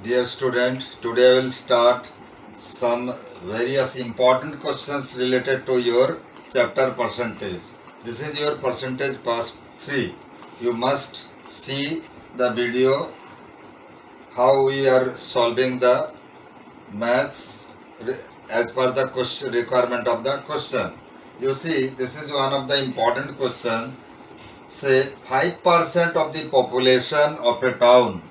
Dear student, today I will start some various important questions related to your chapter percentage. This is your percentage past 3. You must see the video how we are solving the maths as per the question requirement of the question. You see, this is one of the important question. Say 5% of the population of a town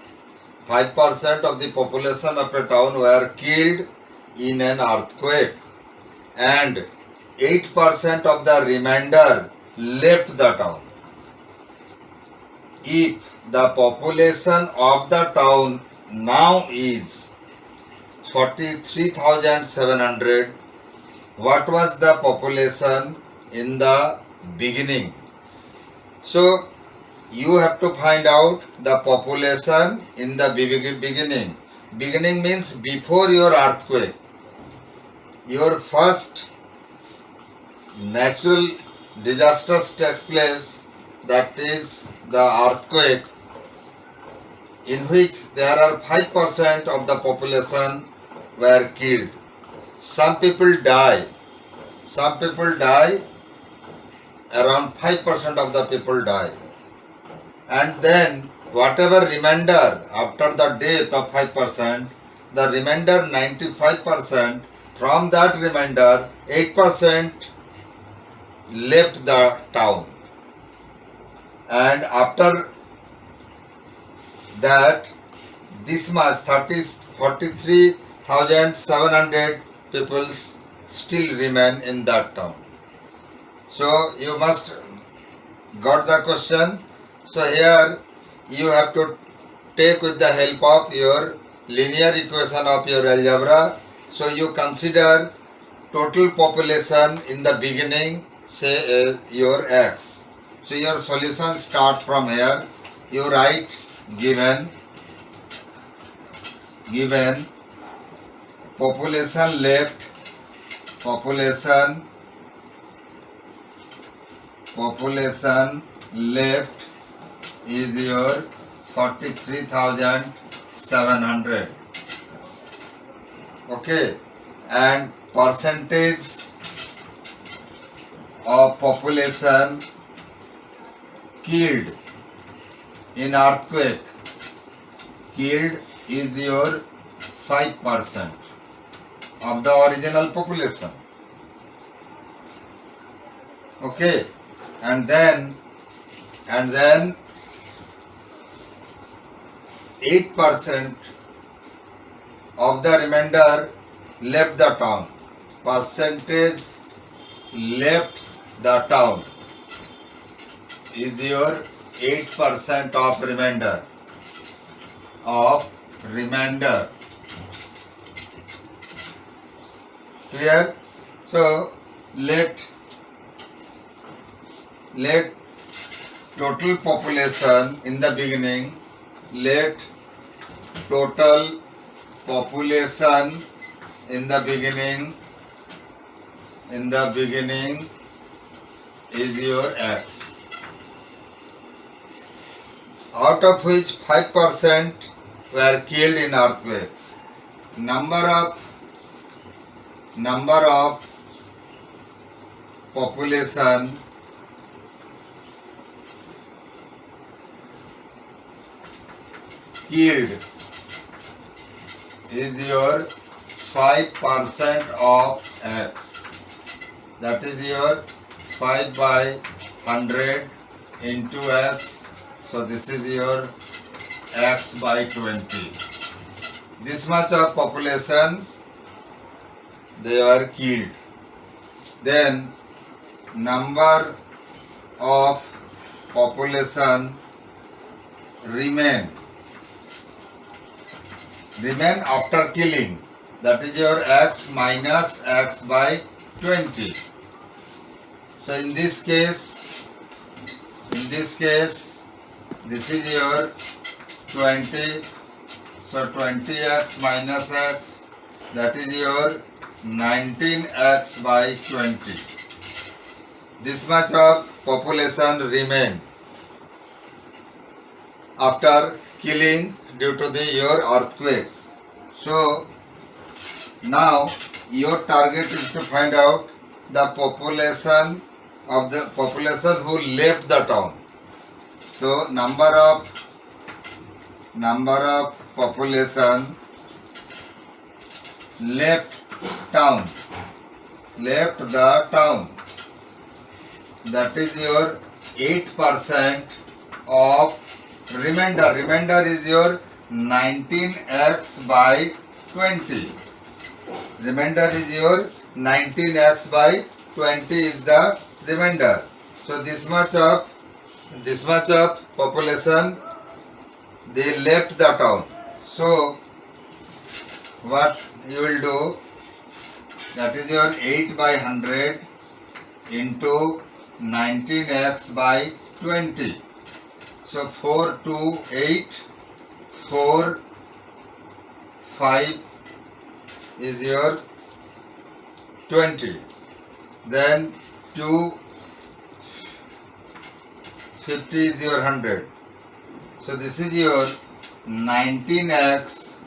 5% of the population of a town were killed in an earthquake and 8% of the remainder left the town. If the population of the town now is 43,700, what was the population in the beginning? So, you have to find out the population in the beginning. Beginning means before your earthquake. Your first natural disaster takes place, that is the earthquake, in which there are 5% of the population were killed. Some people die. Around 5% of the people die. And then whatever remainder after the death of 5%, the remainder 95%, from that remainder 8% left the town. And after that, this much 43,700 people still remain in that town. So you must got the question. So here you have to take with the help of your linear equation of your algebra. So you consider total population in the beginning, say your x. So your solution start from here. You write given population left is your 43,700. Okay, and percentage of population killed in earthquake is your 5% of the original population. Okay, and then 8% of the remainder left the town. Percentage left the town is your 8% of remainder. Clear? So let total population in the beginning. Let total population in the beginning is your x, out of which 5% were killed in earthquake. Number of population killed is your 5% of x. That is your 5 by 100 into x. So this is your x by 20. This much of population they were killed. Then number of population remain after killing, that is your x minus x by 20. So in this case this is your 20. So 20x minus x, that is your 19x by 20. This much of population remained after killing due to your earthquake. So now your target is to find out the population of the population who left the town. So number of population left the town, that is your 8% of remainder. Remainder is your 19x by 20. Remainder is your 19x by 20 is the remainder. So this much of population they left the town. So what you will do, that is your 8 by 100 into 19x by 20. So 4 to 8, 4, 5 is your 20. Then 2, 50 is your 100. So this is your 19x.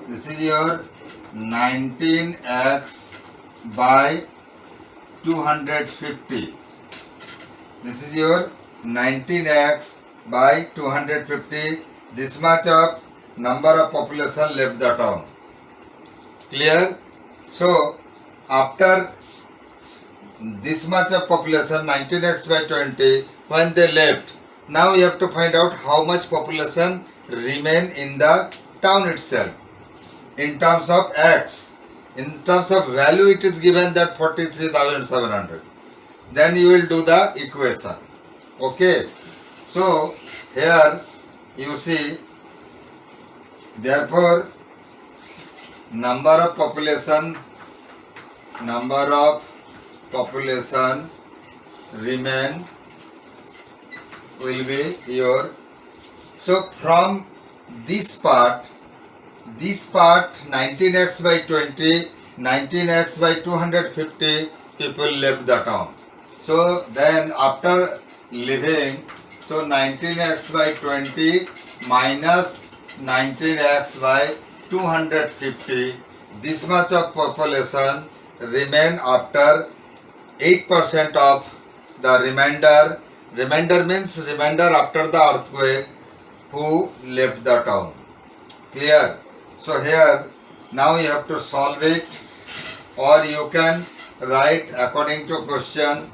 This is your 19x by 250. This is your 19x by 250. This much of number of population left the town. Clear? So after this much of population, 19x by 20, when they left, now you have to find out how much population remain in the town itself in terms of x. In terms of value, it is given that 43,700. Then you will do the equation. Okay. So here you see, therefore number of population remain will be your, so from this part 19x by 20, 19x by 250 people left the town. So then after leaving, so 19x by 20 minus 19x by 250, this much of population remain after 8% of the remainder. Remainder means remainder after the earthquake who left the town. Clear? So here now you have to solve it, or you can write according to question.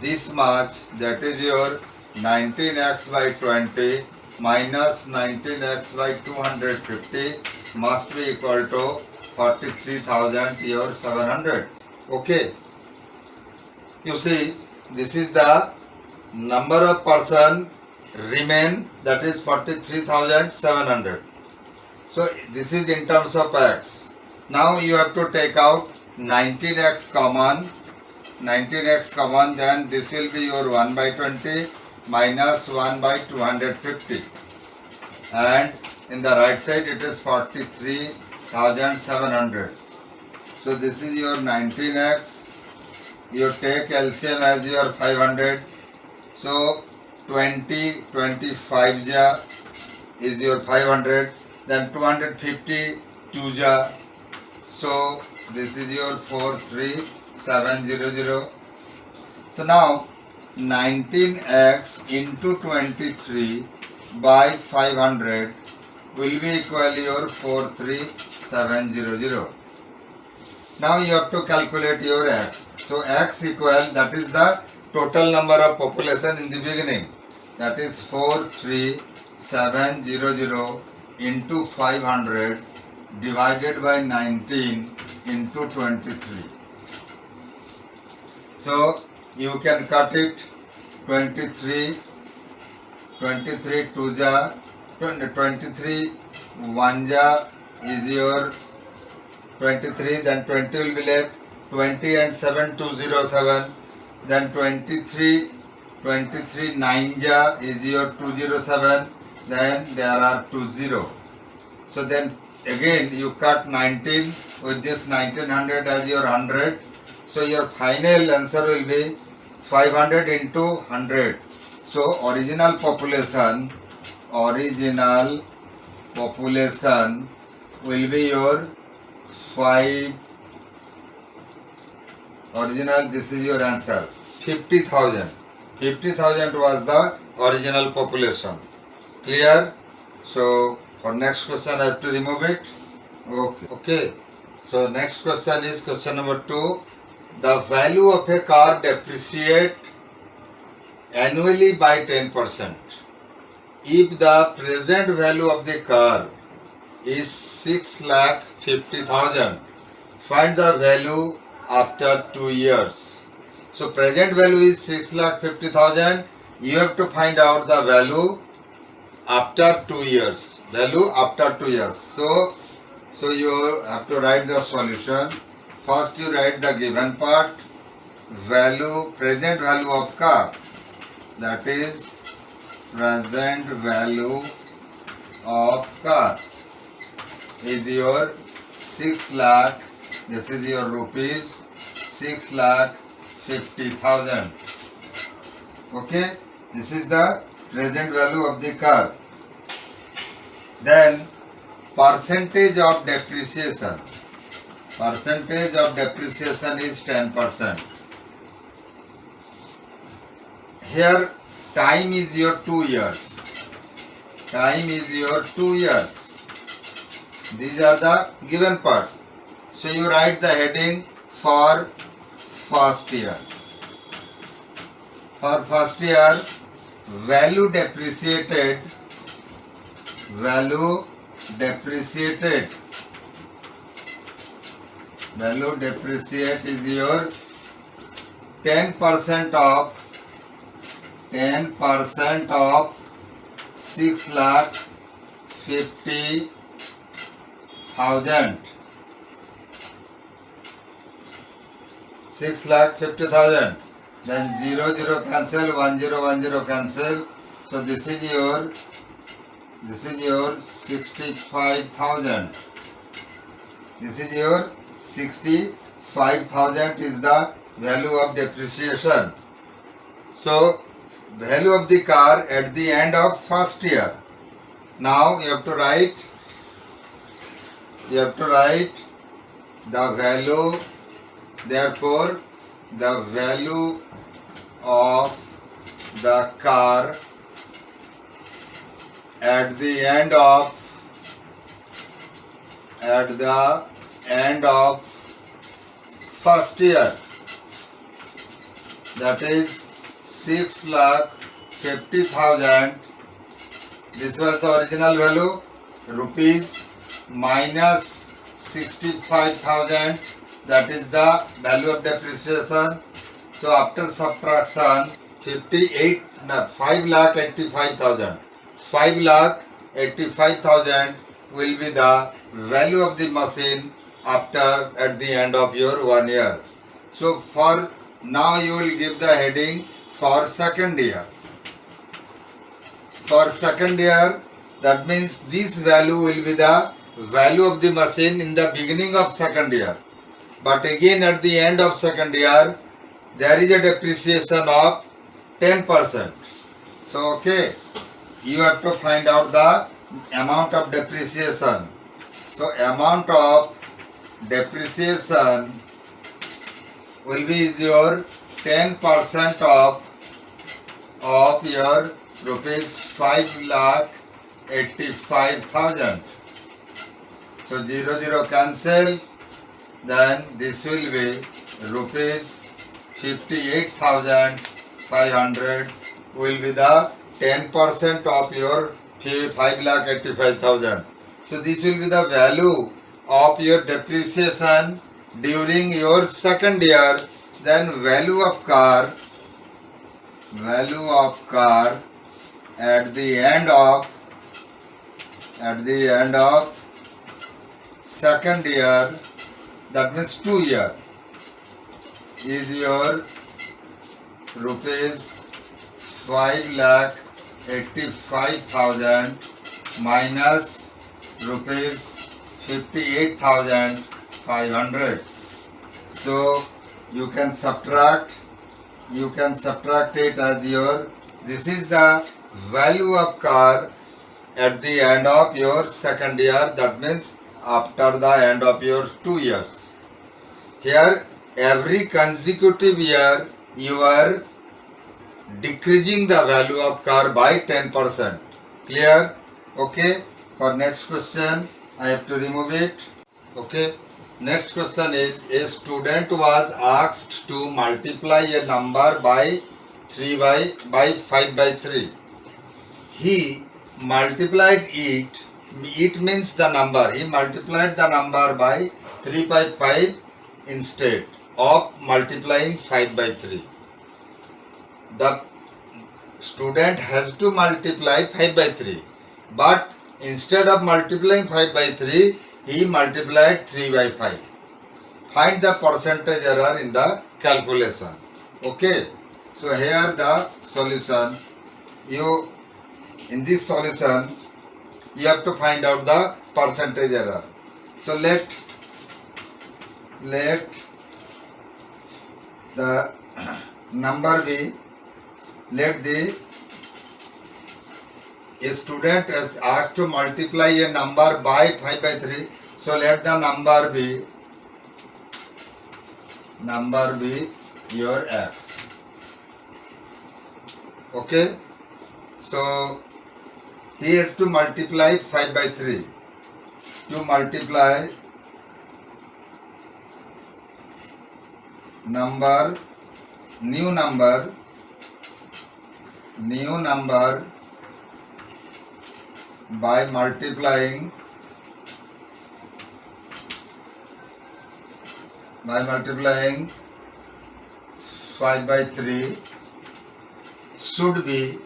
This much, that is your 19x by 20 minus 19x by 250 must be equal to 43,700. Okay. You see, this is the number of person remain, that is 43,700. So this is in terms of x. Now you have to take out 19x common, then this will be your 1 by 20 minus 1 by 250, and in the right side it is 43,700. So this is your 19x. You take LCM as your 500. So 20, 25 ja is your 500. Then 250 2 ja. So this is your 43700. So now 19x into 23 by 500 will be equal your 43700. Now you have to calculate your x. So x equal, that is the total number of population in the beginning, that is 43700 into 500 divided by 19 into 23. So you can cut it, 23 2 ja, 23 1 ja is your 23, then 20 will be left, 20 and 7 207, then 23 9 ja is your 207, then there are 20. So then again you cut 19 with this 1900 as your 100. So your final answer will be 500 into 100. So original population population will be your 5 original. This is your answer. 50,000. 50,000 was the original population. Clear? So for next question I have to remove it. Okay. So next question is question number 2. The value of a car depreciate annually by 10%. If the present value of the car is 6,50,000, find the value after 2 years. So present value is 6,50,000. You have to find out the value after 2 years. Value after 2 years. So you have to write the solution. First you write the given part. Value, present value of car. That is present value of car is your 6 lakh. This is your rupees 6,50,000. Okay, this is the present value of the car. Then percentage of depreciation. Percentage of depreciation is 10%. Here time is your 2 years. Time is your 2 years. These are the given part. So you write the heading for first year. For first year, value depreciated. Value depreciated. Value depreciate is your 10% of 6,50,000. 6,50,000. Then 0 0 cancel, 1 0 1 0 cancel. So this is your 65,000. This is your 65,000 is the value of depreciation. So value of the car at the end of first year. Now you have to write the value. Therefore the value of the car at the end of first year, that is 6,50,000. This was the original value, rupees minus 65,000. That is the value of depreciation. So after subtraction, 5,85,000. 5,85,000 will be the value of the machine at the end of your 1 year. So for now you will give the heading for second year. For second year, that means this value will be the value of the machine in the beginning of second year. But again at the end of second year, there is a depreciation of 10%. So okay, you have to find out the amount of depreciation. So amount of depreciation will be your 10% of your rupees 5,85,000. So 0 0 cancel. Then this will be rupees 58,500 will be the 10% of your 5,85,000. So this will be the value of your depreciation during your second year. Then value of car at the end of second year, that means 2 year, is your rupees 5,85,000 minus rupees 58,500. So you can subtract it as your, this is the value of car at the end of your second year, that means after the end of your 2 years. Here every consecutive year you are decreasing the value of car by 10%. Clear? Okay. For next question, I have to remove it. Okay. Next question is, a student was asked to multiply a number by 5 by 3. He multiplied it. It means the number. He multiplied the number by 3 by 5 instead of multiplying 5 by 3. The student has to multiply 5 by 3, but instead of multiplying 5 by 3, he multiplied 3 by 5. Find the percentage error in the calculation. Okay. So here the solution. In this solution, you have to find out the percentage error. So let the number be, a student is asked to multiply a number by 5 by 3. So let the number be your x. Okay. So he has to multiply 5 by 3. To multiply new number by multiplying 5 by 3 should be,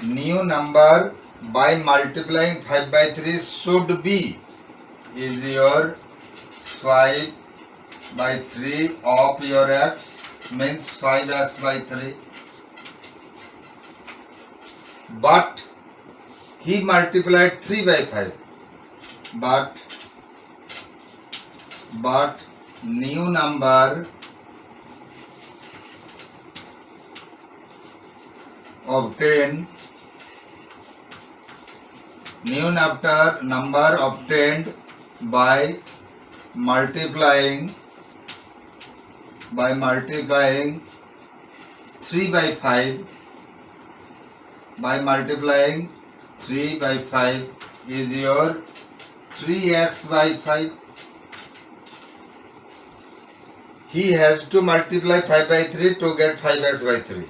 new number by multiplying 5 by 3 should be is your 5 by 3 of your x, means 5x by 3. But he multiplied 3 by 5. But new number obtained by multiplying 3 by 5 is your 3x by 5. He has to multiply 5 by 3 to get 5x by 3.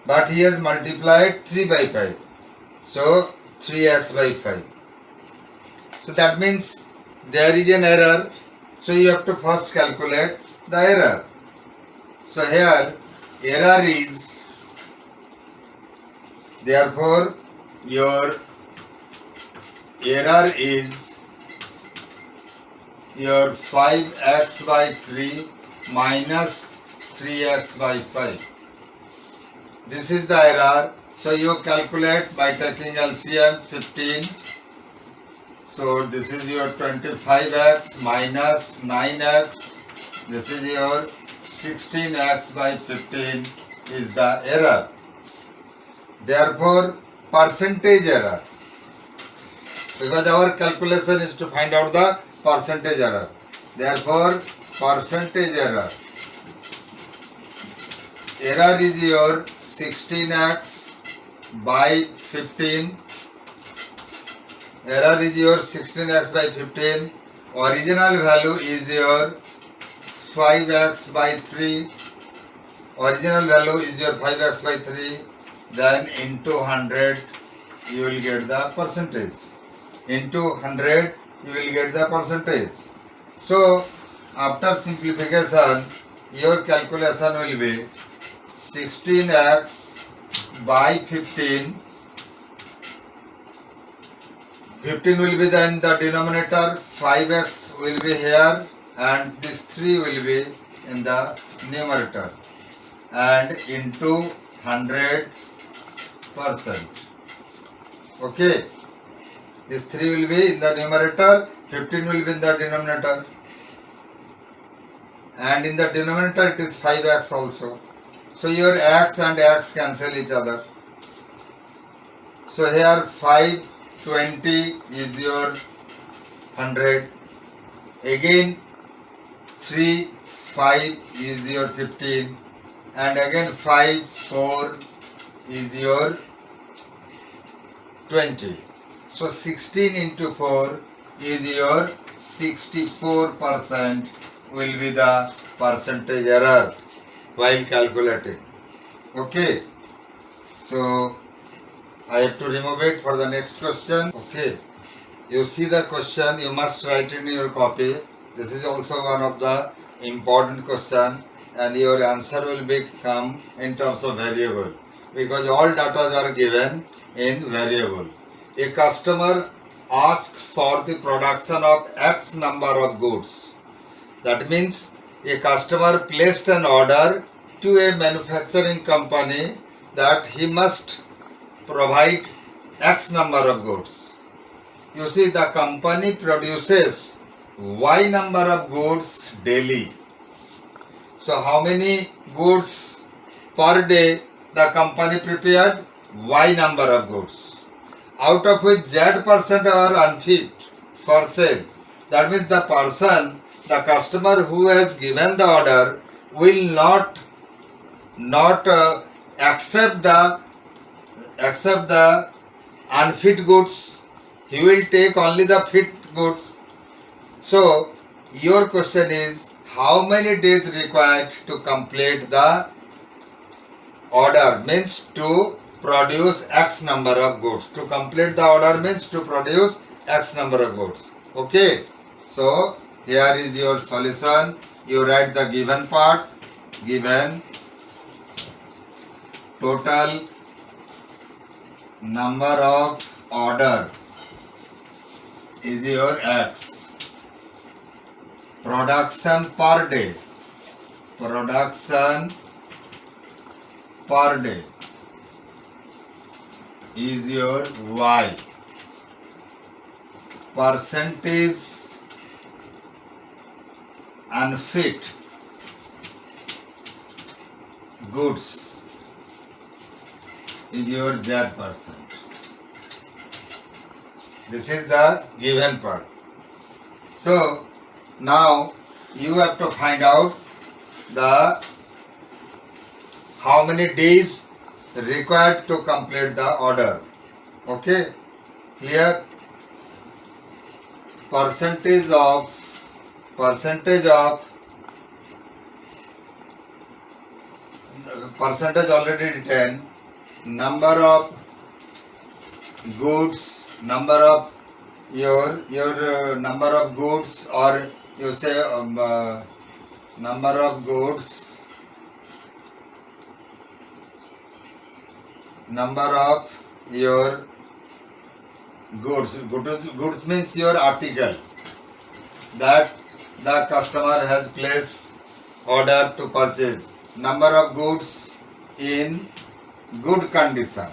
But he has multiplied 3 by 5. So 3x by 5. So that means there is an error. So you have to first calculate the error. So here error is, therefore your error is your 5x by 3 minus 3x by 5. This is the error. So you calculate by taking LCM 15. So this is your 25x minus 9x. This is your 16x by 15 is the error. Therefore, percentage error. Because our calculation is to find out the percentage error. Therefore, percentage error. Error is your 16x by 15. Error is your 16x by 15. Original value is your 5x by 3. Original value is your 5x by 3. Then into 100 you will get the percentage. Into 100 you will get the percentage. So after simplification your calculation will be 16x by 15. 15 will be then the denominator, 5x will be here, and this 3 will be in the numerator, and into 100%. Okay, this 3 will be in the numerator, 15 will be in the denominator, and in the denominator it is 5x also. So your x and x cancel each other. So here 520 is your 100. Again 3, 5 is your 15. And again 5, 4 is your 20. So 16 into 4 is your 64% will be the percentage error while calculating. Okay. So I have to remove it for the next question. Okay. You see the question, you must write it in your copy. This is also one of the important question, and your answer will become in terms of variable, because all data are given in variable. A customer asks for the production of X number of goods. That means a customer placed an order to a manufacturing company that he must provide X number of goods. You see, the company produces Y number of goods daily. So how many goods per day the company prepared? Y number of goods. Out of which Z% are unfit for sale. That means the person, the customer who has given the order will not accept the unfit goods. He will take only the fit goods. So your question is, how many days required to complete the order? Means to produce X number of goods. To complete the order means to produce X number of goods. Okay. So here is your solution. You write the given part. Given total number of order is your X. Production per day. Production per day is your Y. Percentage unfit goods is your Z%. This is the given part. So now you have to find out the how many days required to complete the order. Okay. Here percentage already written. Number of goods, number of your number of goods, or you say number of goods, number of your goods. Goods means your article that the customer has placed order to purchase. Number of goods in good condition.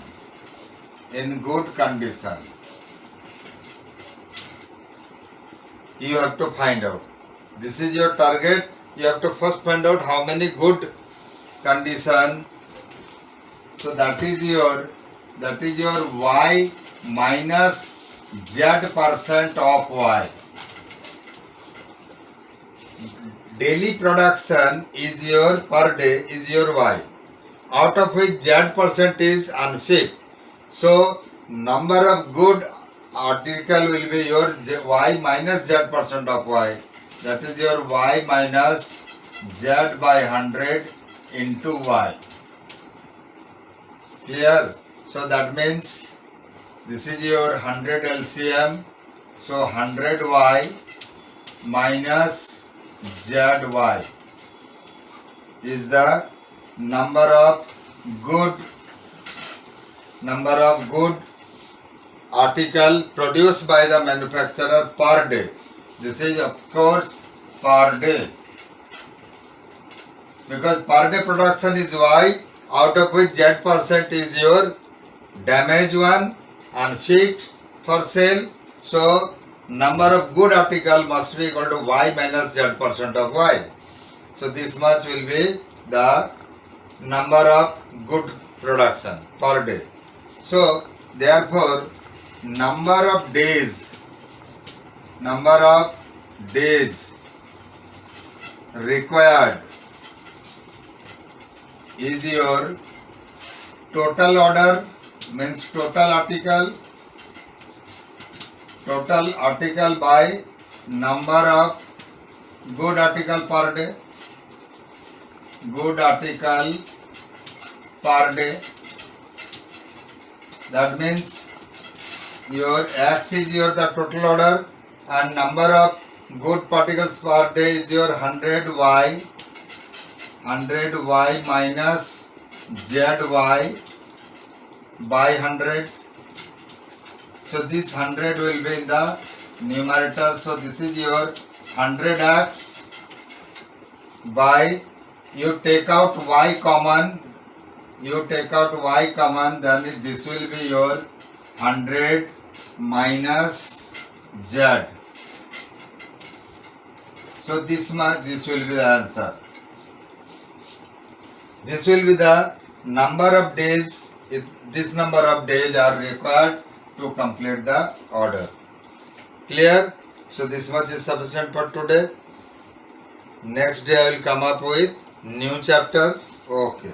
In good condition. You have to find out. This is your target. You have to first find out how many good condition. So that is your Y minus Z% of Y. Daily production is your per day is your Y, out of which Z% is unfit. So number of good article will be your Y minus Z% of Y. That is your Y minus Z by 100 into Y. Here, so that means this is your 100 LCM. So 100Y minus ZY is the number of good article produced by the manufacturer per day. This is of course per day, because per day production is Y, out of which Z% is your damaged one, unfit for sale. So number of good article must be equal to Y minus Z% of Y. So this much will be the number of good production per day. So Therefore, number of days required is your total order, means total article by number of good article per day. That means your X is your the total order and number of good particles per day is your 100y minus zy by 100. So this 100 will be in the numerator. So this is your 100x by, you take out y common, then this will be your 100 minus z. So this will be the answer. This will be the number of days. This number of days are required to complete the order. Clear? So this much is sufficient for today. Next day I will come up with new chapter. Okay.